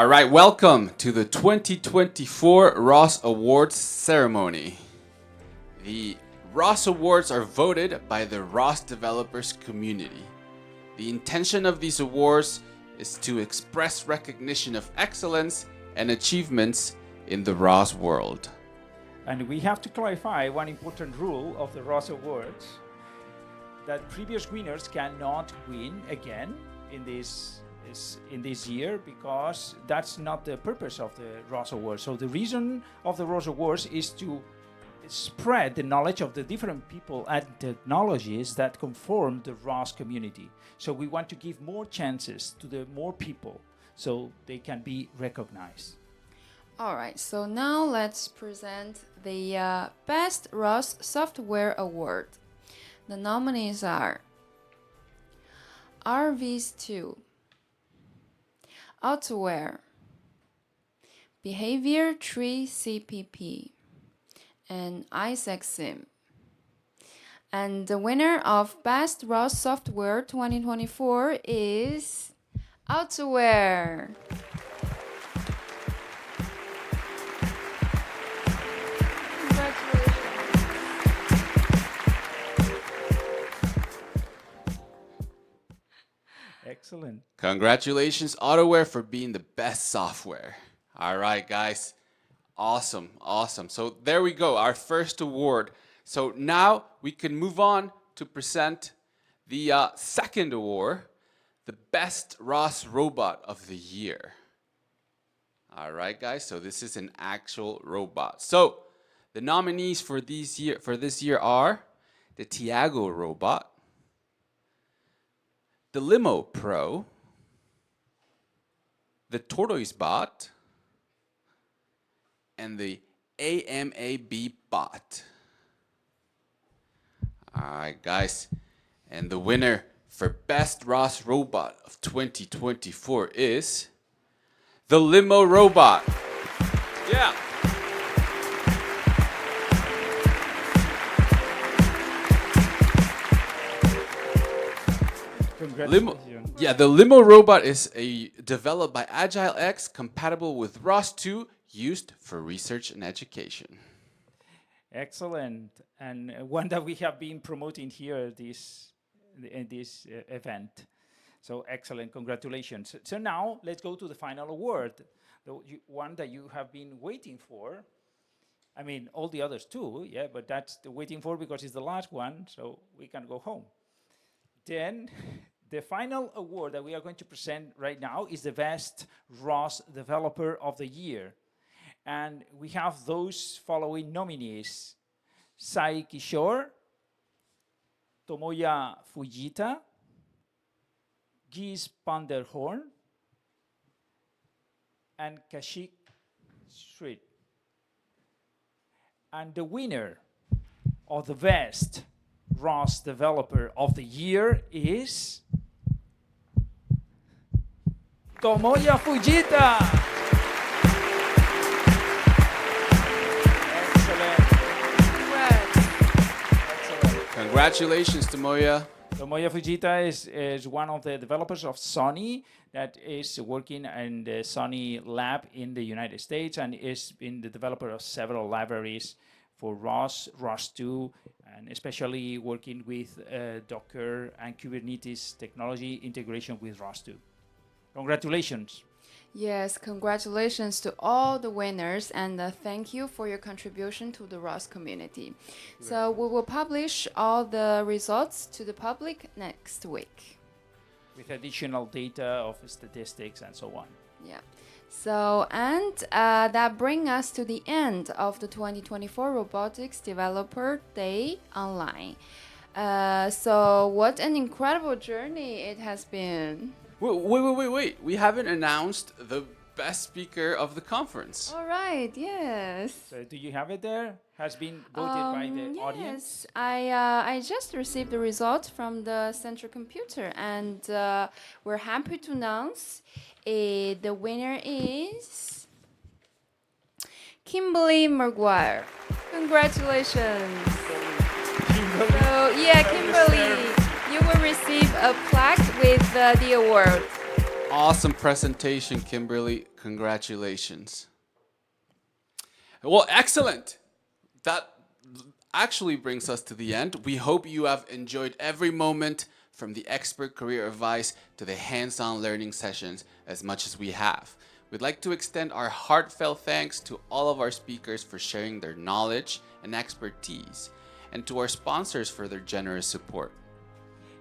All right, welcome to the 2024 ROS Awards ceremony. The ROS Awards are voted by the ROS developers community. The intention of these awards is to express recognition of excellence and achievements in the ROS world. And we have to clarify one important rule of the ROS Awards, that previous winners cannot win again in this year, because that's not the purpose of the ROS Awards. So the reason of the ROS Awards is to spread the knowledge of the different people and technologies that conform the ROS community. So we want to give more chances to the more people so they can be recognized. All right, so now let's present the Best ROS Software Award. The nominees are ROS-2, Autoware, Behavior Tree CPP, and ISEXIM. And the winner of Best ROS Software 2024 is Autoware. Excellent. Congratulations, Autoware, for being the best software. All right, guys. Awesome, awesome. So there we go, our first award. So now we can move on to present the second award, the Best ROS Robot of the Year. All right, guys, so this is an actual robot. So the nominees for this year are the Tiago robot, the LIMO Pro, the Tortoise Bot, and the AMAB Bot. All right, guys. And the winner for Best ROS Robot of 2024 is the LIMO Robot. Yeah. Congratulations. The LIMO Robot is developed by AgileX, compatible with ROS2, used for research and education. Excellent, and one that we have been promoting here in this event. So excellent, congratulations. So now let's go to the final award, the one that you have been waiting for. I mean, all the others too, yeah, but that's the waiting for because it's the last one, so we can go home. Then the final award that we are going to present right now is the Best ROS Developer of the Year. And we have those following nominees: Sai Kishore, Tomoya Fujita, Gies van der Hoorn, and Kashik Street. And the winner of the Best ROS Developer of the Year is Tomoya Fujita. Congratulations, Tomoya. Tomoya Fujita is one of the developers of Sony that is working in the Sony lab in the United States and is been the developer of several libraries for ROS, ROS2, and especially working with Docker and Kubernetes technology integration with ROS2. Congratulations. Yes, congratulations to all the winners, and thank you for your contribution to the ROS community. So we will publish all the results to the public next week. With additional data of statistics and so on. Yeah. So, and that brings us to the end of the 2024 Robotics Developer Day online. So what an incredible journey it has been. Wait. We haven't announced the best speaker of the conference. All right, yes. So do you have it there? Has been voted by the audience? Yes, I just received the results from the central computer, and we're happy to announce the winner is Kimberly Maguire. Congratulations. So, yeah, Kimberly, you will receive a plaque with the award. awesome presentation, Kimberly. Congratulations. Well, excellent. That actually brings us to the end. We hope you have enjoyed every moment, from the expert career advice to the hands-on learning sessions, as much as we have. We'd like to extend our heartfelt thanks to all of our speakers for sharing their knowledge and expertise, and to our sponsors for their generous support.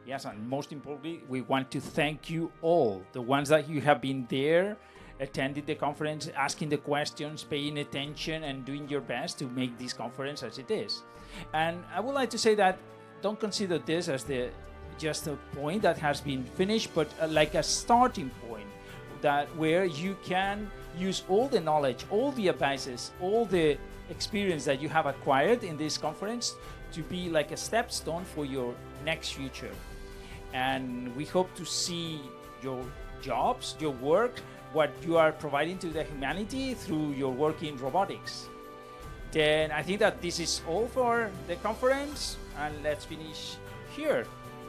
Yes, and most importantly, we want to thank you all, the ones that you have been there, attending the conference, asking the questions, paying attention, and doing your best to make this conference as it is. And I would like to say that don't consider this as just a point that has been finished, but like a starting point, that where you can use all the knowledge, all the advices, all the experience that you have acquired in this conference to be like a stepstone for your next future. And we hope to see your jobs, your work, what you are providing to the humanity through your work in robotics. Then I think that this is all for the conference, and let's finish here.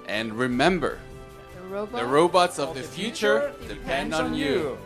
And remember, The the robots of the future depend on you.